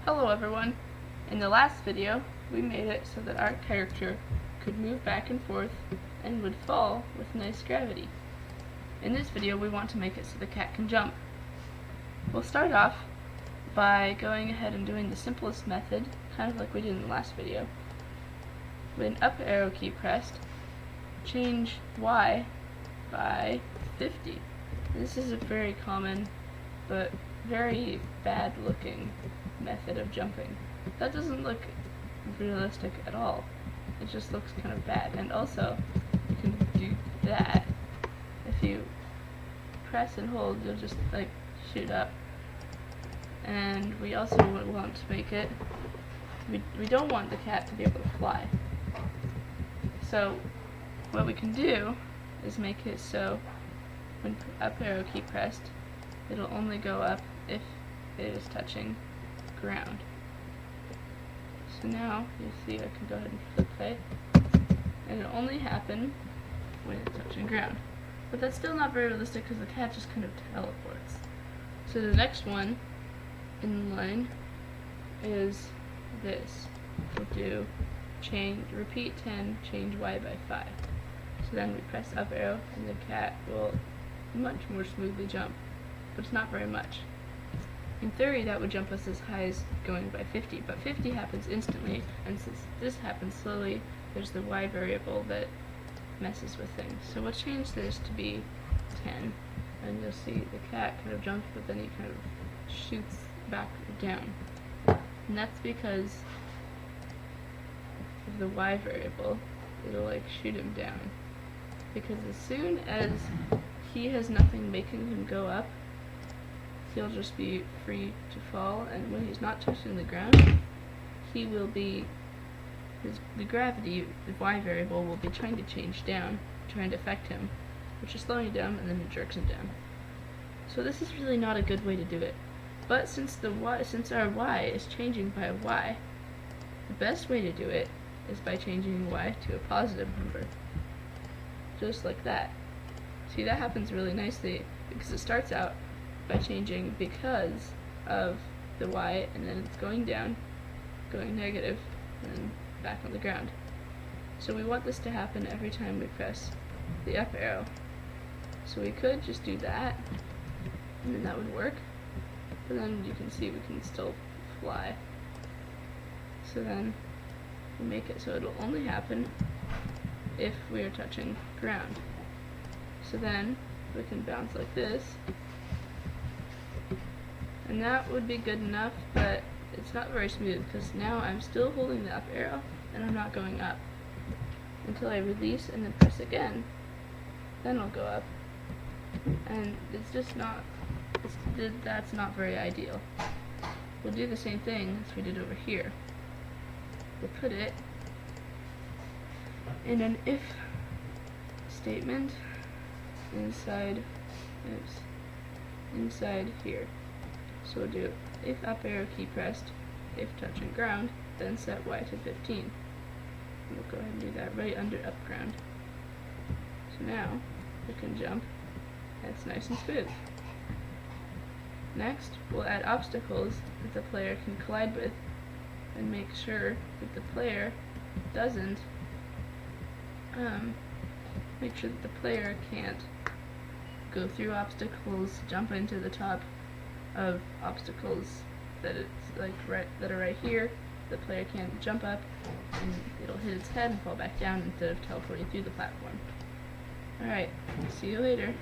Hello everyone! In the last video, we made it so that our character could move back and forth and would fall with nice gravity. In this video, we want to make it so the cat can jump. We'll start off by going ahead and doing the simplest method, kind of like we did in the last video. With an up arrow key pressed, change Y by 50. This is a very common but very bad looking method of jumping. That doesn't look realistic at all. It just looks kind of bad. And also, you can do that. If you press and hold, you'll just like shoot up. And we also want to make it, we don't want the cat to be able to fly. So what we can do is make it so when up arrow key pressed, it'll only go up if it is touching ground. So now you see I can go ahead and flip play, and it'll only happen when it's touching ground. But that's still not very realistic because the cat just kind of teleports. So the next one in line is this. We'll do repeat 10, change Y by 5. So then we press up arrow and the cat will much more smoothly jump, but it's not very much. In theory, that would jump us as high as going by 50, but 50 happens instantly, and since this happens slowly, there's the Y variable that messes with things. So we'll change this to be 10, and you'll see the cat kind of jumps, but then he kind of shoots back down. And that's because of the Y variable. It'll like shoot him down. Because as soon as he has nothing making him go up, he'll just be free to fall, and when he's not touching the ground, he will be, the gravity, the Y variable, will be trying to change down, trying to affect him, which is slowing him down, and then it jerks him down. So this is really not a good way to do it. But since our Y is changing by Y, the best way to do it is by changing Y to a positive number. Just like that. See, that happens really nicely, because it starts out by changing because of the Y, and then it's going down, going negative, and then back on the ground. So we want this to happen every time we press the up arrow. So we could just do that, and then that would work, but then you can see we can still fly. So then we make it so it'll only happen if we are touching ground. So then we can bounce like this, and that would be good enough, but it's not very smooth because now I'm still holding the up arrow and I'm not going up until I release and then press again. Then I'll go up, and it's just not, that's not very ideal. We'll do the same thing as we did over here. We'll put it in an if statement inside here. So we'll do if up arrow key pressed, if touching ground, then set Y to 15. And we'll go ahead and do that right under up ground. So now we can jump, and it's nice and smooth. Next, we'll add obstacles that the player can collide with, and make sure that the player doesn't, can't go through obstacles, jump into the top of obstacles that are right here. The player can't jump up, and it'll hit its head and fall back down instead of teleporting through the platform. Alright, see you later.